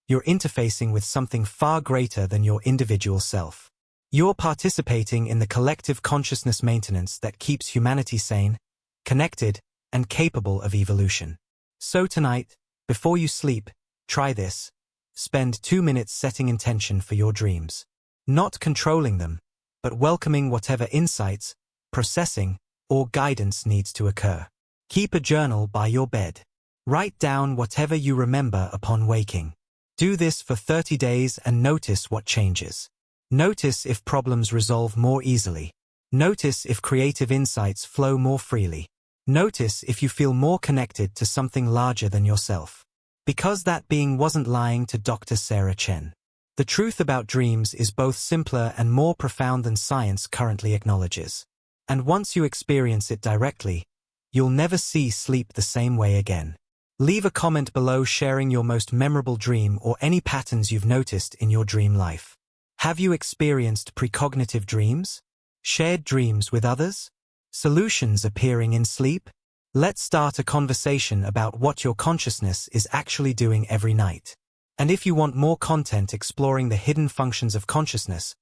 you're interfacing with something far greater than your individual self. You're participating in the collective consciousness maintenance that keeps humanity sane, connected, and capable of evolution. So tonight, before you sleep, try this. Spend 2 minutes setting intention for your dreams. Not controlling them, but welcoming whatever insights, processing, or guidance needs to occur. Keep a journal by your bed. Write down whatever you remember upon waking. Do this for 30 days and notice what changes. Notice if problems resolve more easily. Notice if creative insights flow more freely. Notice if you feel more connected to something larger than yourself. Because that being wasn't lying to Dr. Sarah Chen. The truth about dreams is both simpler and more profound than science currently acknowledges. And once you experience it directly, you'll never see sleep the same way again. Leave a comment below sharing your most memorable dream or any patterns you've noticed in your dream life. Have you experienced precognitive dreams? Shared dreams with others? Solutions appearing in sleep? Let's start a conversation about what your consciousness is actually doing every night. And if you want more content exploring the hidden functions of consciousness,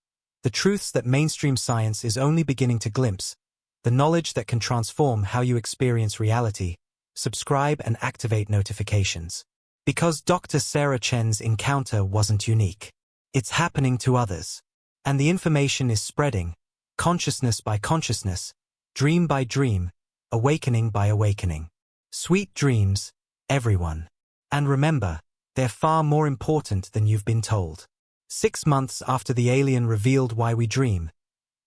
the truths that mainstream science is only beginning to glimpse, the knowledge that can transform how you experience reality, subscribe and activate notifications. Because Dr. Sarah Chen's encounter wasn't unique. It's happening to others. And the information is spreading, consciousness by consciousness, dream by dream, awakening by awakening. Sweet dreams, everyone. And remember, they're far more important than you've been told. 6 months after the alien revealed why we dream,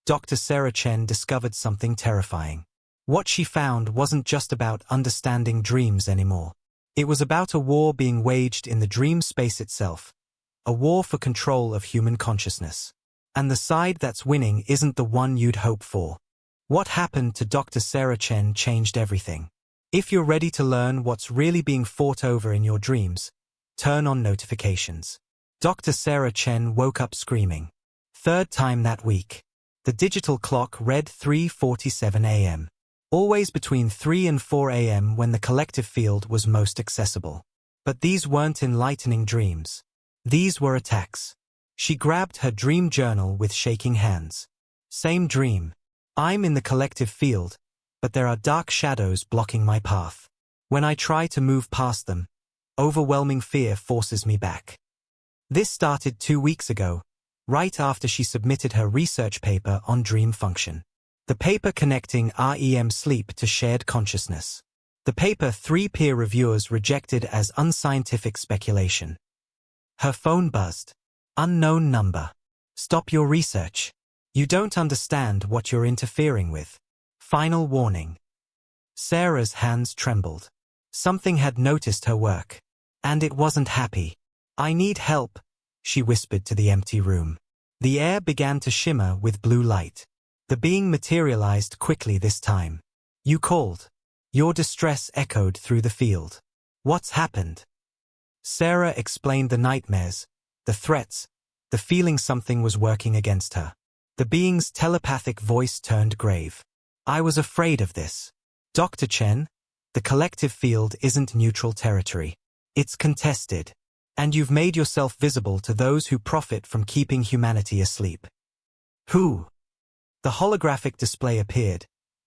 Dr. Sarah Chen discovered something terrifying. What she found wasn't just about understanding dreams anymore. It was about a war being waged in the dream space itself, a war for control of human consciousness. And the side that's winning isn't the one you'd hope for. What happened to Dr. Sarah Chen changed everything. If you're ready to learn what's really being fought over in your dreams, turn on notifications. Dr. Sarah Chen woke up screaming. 3rd time that week. The digital clock read 3:47 a.m. Always between 3 and 4 a.m. when the collective field was most accessible. But these weren't enlightening dreams. These were attacks. She grabbed her dream journal with shaking hands. Same dream. I'm in the collective field, but there are dark shadows blocking my path. When I try to move past them, overwhelming fear forces me back. This started 2 weeks ago, right after she submitted her research paper on dream function. The paper connecting REM sleep to shared consciousness. The paper 3 peer reviewers rejected as unscientific speculation. Her phone buzzed. Unknown number. Stop your research. You don't understand what you're interfering with. Final warning. Sarah's hands trembled. Something had noticed her work. And it wasn't happy. I need help, she whispered to the empty room. The air began to shimmer with blue light. The being materialized quickly this time. You called. Your distress echoed through the field. What's happened? Sarah explained the nightmares, the threats, the feeling something was working against her. The being's telepathic voice turned grave. I was afraid of this. Dr. Chen, the collective field isn't neutral territory. It's contested. And you've made yourself visible to those who profit from keeping humanity asleep. Who? The holographic display appeared,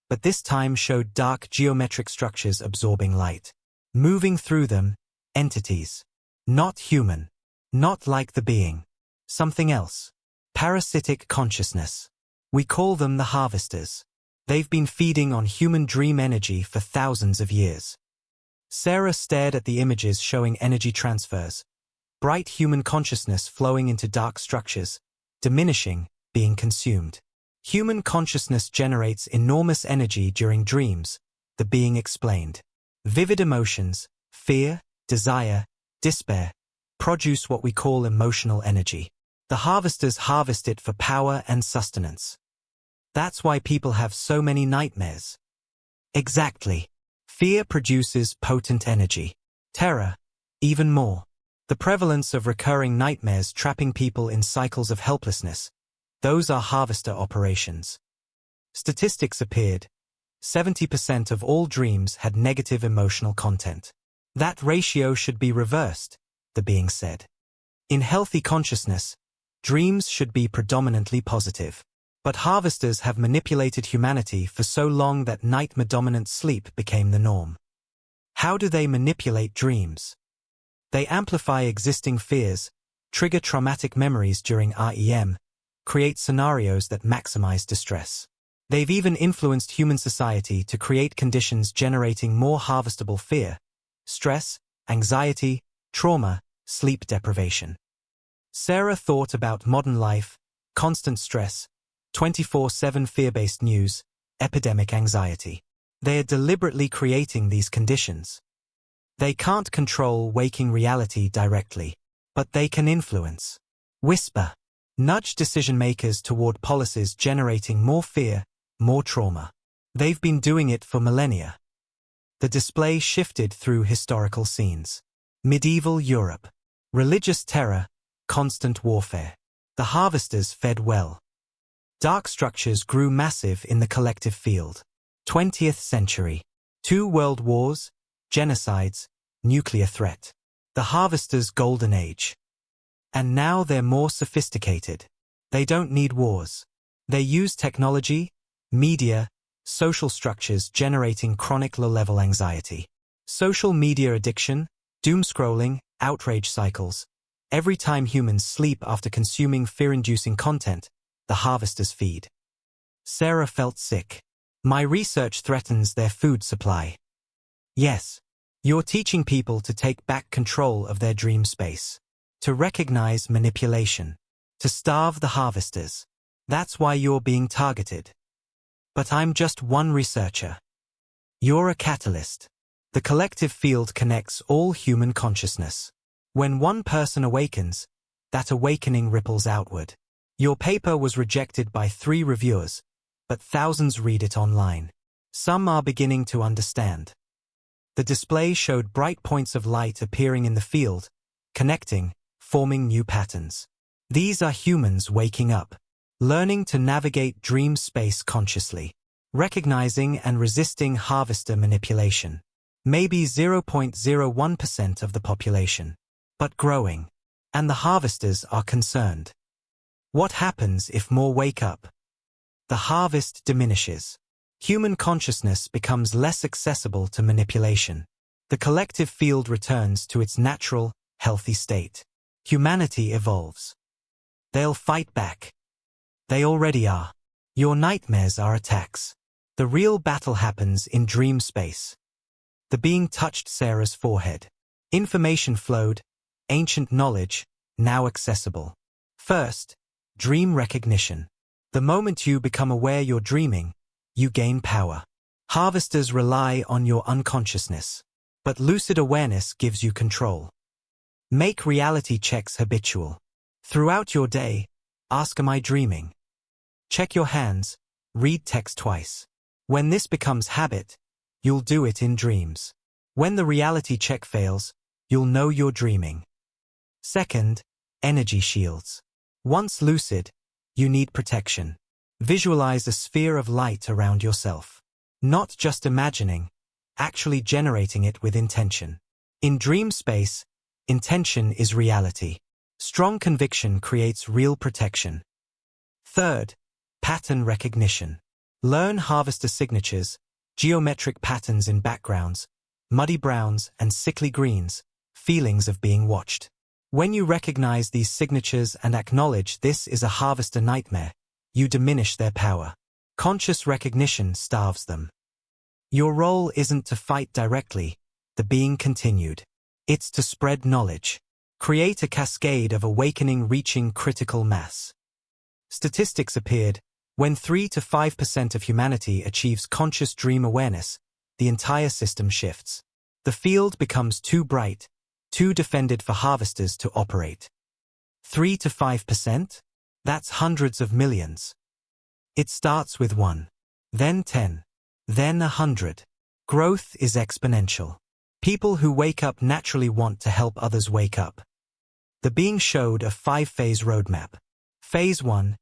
but this time showed dark geometric structures absorbing light. Moving through them, entities. Not human. Not like the being. Something else. Parasitic consciousness. We call them the harvesters. They've been feeding on human dream energy for thousands of years. Sarah stared at the images showing energy transfers. Bright human consciousness flowing into dark structures, diminishing, being consumed. Human consciousness generates enormous energy during dreams, the being explained. Vivid emotions, fear, desire, despair, produce what we call emotional energy. The harvesters harvest it for power and sustenance. That's why people have so many nightmares. Exactly. Fear produces potent energy. Terror, even more. The prevalence of recurring nightmares trapping people in cycles of helplessness. Those are harvester operations. Statistics appeared. 70% of all dreams had negative emotional content. That ratio should be reversed, the being said. In healthy consciousness, dreams should be predominantly positive. But harvesters have manipulated humanity for so long that night-dominant sleep became the norm. How do they manipulate dreams? They amplify existing fears, trigger traumatic memories during REM, create scenarios that maximize distress. They've even influenced human society to create conditions generating more harvestable fear, stress, anxiety, trauma, sleep deprivation. Sarah thought about modern life, constant stress, 24/7 fear-based news, epidemic anxiety. They are deliberately creating these conditions. They can't control waking reality directly, but they can influence, whisper, nudge decision-makers toward policies generating more fear, more trauma. They've been doing it for millennia. The display shifted through historical scenes. Medieval Europe. Religious terror, constant warfare. The harvesters fed well. Dark structures grew massive in the collective field. 20th century. 2 world wars, genocides, nuclear threat. The harvesters' golden age. And now they're more sophisticated. They don't need wars. They use technology, media, social structures generating chronic low-level anxiety. Social media addiction, doom scrolling, outrage cycles. Every time humans sleep after consuming fear-inducing content, the harvesters feed. Sarah felt sick. My research threatens their food supply. Yes, you're teaching people to take back control of their dream space. To recognize manipulation. To starve the harvesters. That's why you're being targeted. But I'm just one researcher. You're a catalyst. The collective field connects all human consciousness. When one person awakens, that awakening ripples outward. Your paper was rejected by 3 reviewers, but thousands read it online. Some are beginning to understand. The display showed bright points of light appearing in the field, connecting, forming new patterns. These are humans waking up, learning to navigate dream space consciously, recognizing and resisting harvester manipulation. Maybe 0.01% of the population, but growing. And the harvesters are concerned. What happens if more wake up? The harvest diminishes. Human consciousness becomes less accessible to manipulation. The collective field returns to its natural, healthy state. Humanity evolves. They'll fight back. They already are. Your nightmares are attacks. The real battle happens in dream space. The being touched Sarah's forehead. Information flowed, ancient knowledge, now accessible. First, dream recognition. The moment you become aware you're dreaming, you gain power. Harvesters rely on your unconsciousness, but lucid awareness gives you control. Make reality checks habitual. Throughout your day, ask, am I dreaming? Check your hands, read text twice. When this becomes habit, you'll do it in dreams. When the reality check fails, you'll know you're dreaming. Second, energy shields. Once lucid, you need protection. Visualize a sphere of light around yourself. Not just imagining, actually generating it with intention. In dream space, intention is reality. Strong conviction creates real protection. Third, pattern recognition. Learn harvester signatures, geometric patterns in backgrounds, muddy browns and sickly greens, feelings of being watched. When you recognize these signatures and acknowledge this is a harvester nightmare, you diminish their power. Conscious recognition starves them. Your role isn't to fight directly, the being continued. It's to spread knowledge. Create a cascade of awakening reaching critical mass. Statistics appeared, when 3 to 5% of humanity achieves conscious dream awareness, the entire system shifts. The field becomes too bright, too defended for harvesters to operate. 3 to 5%? That's hundreds of millions. It starts with 1, then 10, then 100. Growth is exponential. People who wake up naturally want to help others wake up. The being showed a 5-phase roadmap. Phase 1,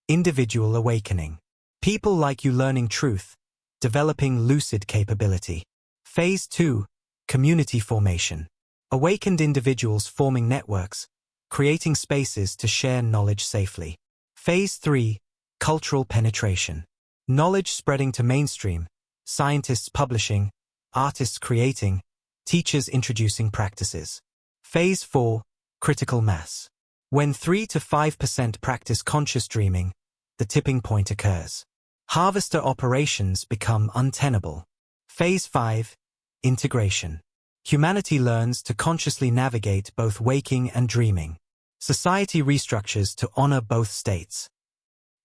individual awakening. People like you learning truth, developing lucid capability. Phase 2, community formation. Awakened individuals forming networks, creating spaces to share knowledge safely. Phase 3, cultural penetration. Knowledge spreading to mainstream, scientists publishing, artists creating, teachers introducing practices. Phase 4, critical mass. When 3 to 5% practice conscious dreaming, the tipping point occurs. Harvester operations become untenable. Phase 5, integration. Humanity learns to consciously navigate both waking and dreaming. Society restructures to honor both states.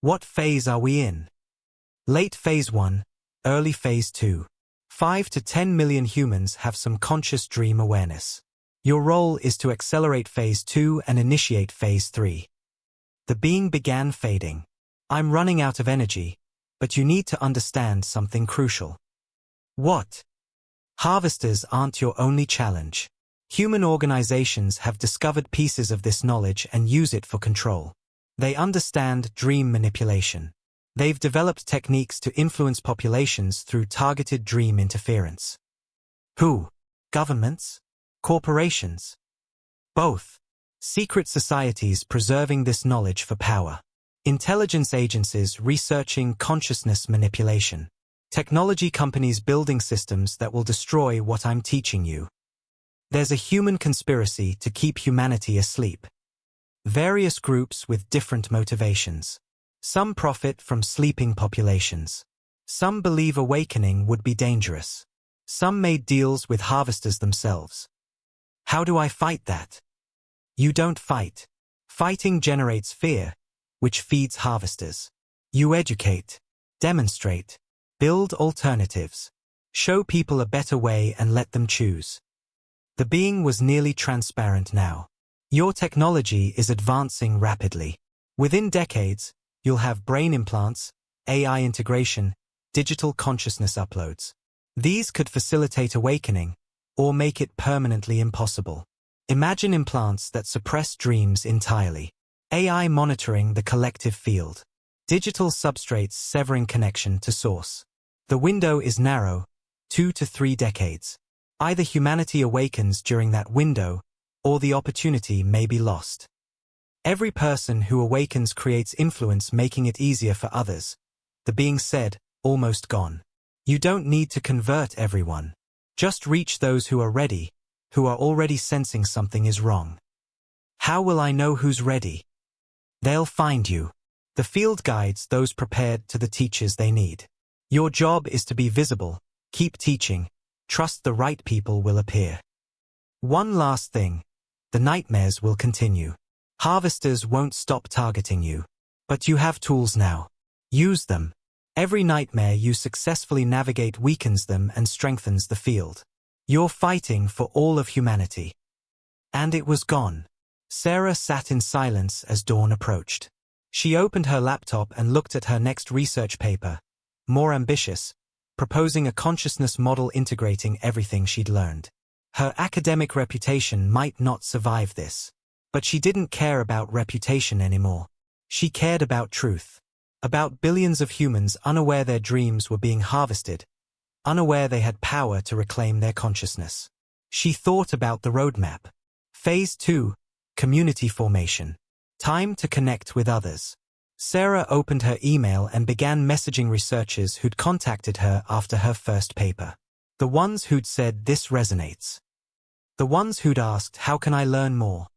What phase are we in? Late phase 1, early phase 2. 5 to 10 million humans have some conscious dream awareness. Your role is to accelerate Phase 2 and initiate Phase 3. The being began fading. I'm running out of energy, but you need to understand something crucial. What? Harvesters aren't your only challenge. Human organizations have discovered pieces of this knowledge and use it for control. They understand dream manipulation. They've developed techniques to influence populations through targeted dream interference. Who? Governments? Corporations? Both. Secret societies preserving this knowledge for power. Intelligence agencies researching consciousness manipulation. Technology companies building systems that will destroy what I'm teaching you. There's a human conspiracy to keep humanity asleep. Various groups with different motivations. Some profit from sleeping populations. Some believe awakening would be dangerous. Some made deals with harvesters themselves. How do I fight that? You don't fight. Fighting generates fear, which feeds harvesters. You educate, demonstrate, build alternatives, show people a better way and let them choose. The being was nearly transparent now. Your technology is advancing rapidly. Within decades, you'll have brain implants, AI integration, digital consciousness uploads. These could facilitate awakening, or make it permanently impossible. Imagine implants that suppress dreams entirely. AI monitoring the collective field. Digital substrates severing connection to source. The window is narrow, 2 to 3 decades. Either humanity awakens during that window, or the opportunity may be lost. Every person who awakens creates influence, making it easier for others. The being said, almost gone. You don't need to convert everyone. Just reach those who are ready, who are already sensing something is wrong. How will I know who's ready? They'll find you. The field guides those prepared to the teachers they need. Your job is to be visible, keep teaching, trust the right people will appear. One last thing. The nightmares will continue. Harvesters won't stop targeting you. But you have tools now. Use them. Every nightmare you successfully navigate weakens them and strengthens the field. You're fighting for all of humanity. And it was gone. Sarah sat in silence as dawn approached. She opened her laptop and looked at her next research paper, more ambitious, proposing a consciousness model integrating everything she'd learned. Her academic reputation might not survive this. But she didn't care about reputation anymore. She cared about truth. About billions of humans unaware their dreams were being harvested, unaware they had power to reclaim their consciousness. She thought about the roadmap. Phase 2, community formation. Time to connect with others. Sarah opened her email and began messaging researchers who'd contacted her after her first paper. The ones who'd said this resonates. The ones who'd asked, how can I learn more?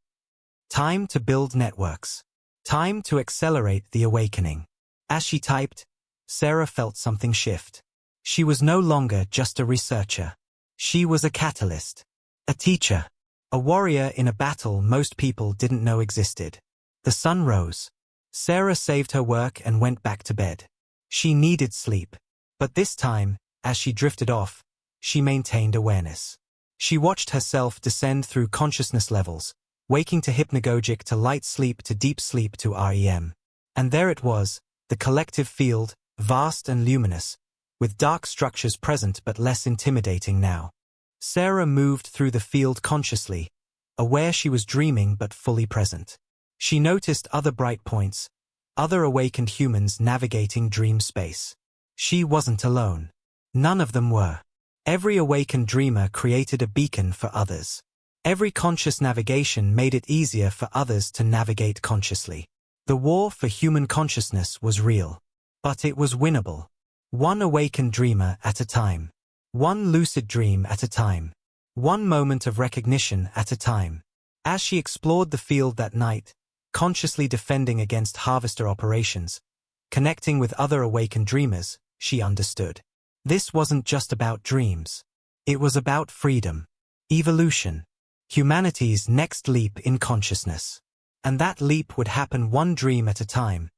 Time to build networks. Time to accelerate the awakening. As she typed, Sarah felt something shift. She was no longer just a researcher. She was a catalyst. A teacher. A warrior in a battle most people didn't know existed. The sun rose. Sarah saved her work and went back to bed. She needed sleep. But this time, as she drifted off, she maintained awareness. She watched herself descend through consciousness levels, waking to hypnagogic to light sleep to deep sleep to REM. And there it was, the collective field, vast and luminous, with dark structures present but less intimidating now. Sarah moved through the field consciously, aware she was dreaming but fully present. She noticed other bright points, other awakened humans navigating dream space. She wasn't alone. None of them were. Every awakened dreamer created a beacon for others. Every conscious navigation made it easier for others to navigate consciously. The war for human consciousness was real. But it was winnable. One awakened dreamer at a time. One lucid dream at a time. One moment of recognition at a time. As she explored the field that night, consciously defending against harvester operations, connecting with other awakened dreamers, she understood. This wasn't just about dreams. It was about freedom. Evolution. Humanity's next leap in consciousness. And that leap would happen one dream at a time,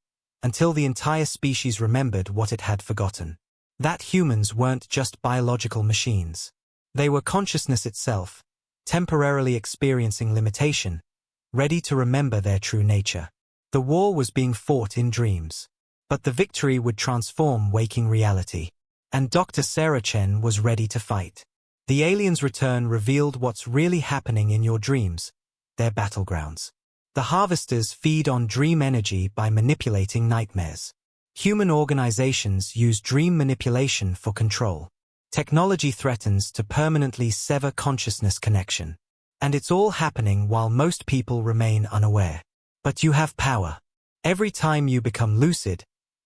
until the entire species remembered what it had forgotten. That humans weren't just biological machines. They were consciousness itself, temporarily experiencing limitation, ready to remember their true nature. The war was being fought in dreams. But the victory would transform waking reality. And Dr. Sarah Chen was ready to fight. The aliens' return revealed what's really happening in your dreams, their battlegrounds. The harvesters feed on dream energy by manipulating nightmares. Human organizations use dream manipulation for control. Technology threatens to permanently sever consciousness connection. And it's all happening while most people remain unaware. But you have power. Every time you become lucid,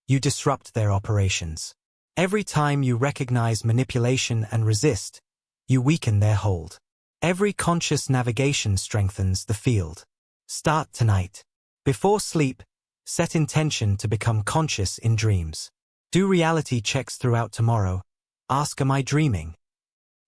you disrupt their operations. Every time you recognize manipulation and resist, you weaken their hold. Every conscious navigation strengthens the field. Start tonight. Before sleep, set intention to become conscious in dreams. Do reality checks throughout tomorrow. Ask, am I dreaming?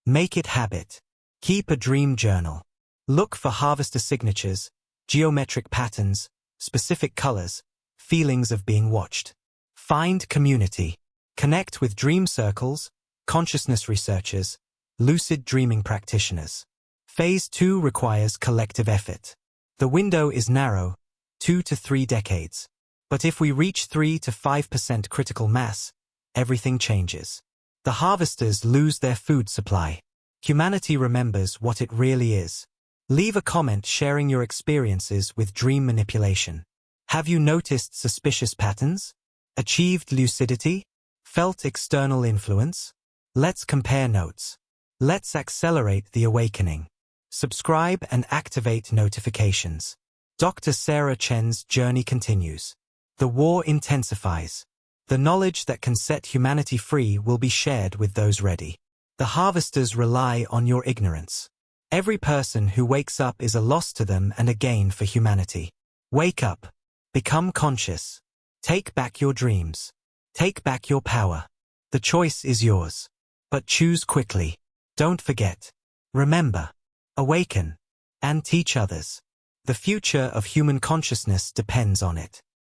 Make it habit. Keep a dream journal. Look for harvester signatures, geometric patterns, specific colors, feelings of being watched. Find community. Connect with dream circles, consciousness researchers, lucid dreaming practitioners. Phase 2 requires collective effort. The window is narrow, 2 to 3 decades. But if we reach 3 to 5% critical mass, everything changes. The harvesters lose their food supply. Humanity remembers what it really is. Leave a comment sharing your experiences with dream manipulation. Have you noticed suspicious patterns? Achieved lucidity? Felt external influence? Let's compare notes. Let's accelerate the awakening. Subscribe and activate notifications. Dr. Sarah Chen's journey continues. The war intensifies. The knowledge that can set humanity free will be shared with those ready. The harvesters rely on your ignorance. Every person who wakes up is a loss to them and a gain for humanity. Wake up. Become conscious. Take back your dreams. Take back your power. The choice is yours. But choose quickly. Don't forget. Remember. Awaken. And teach others. The future of human consciousness depends on it.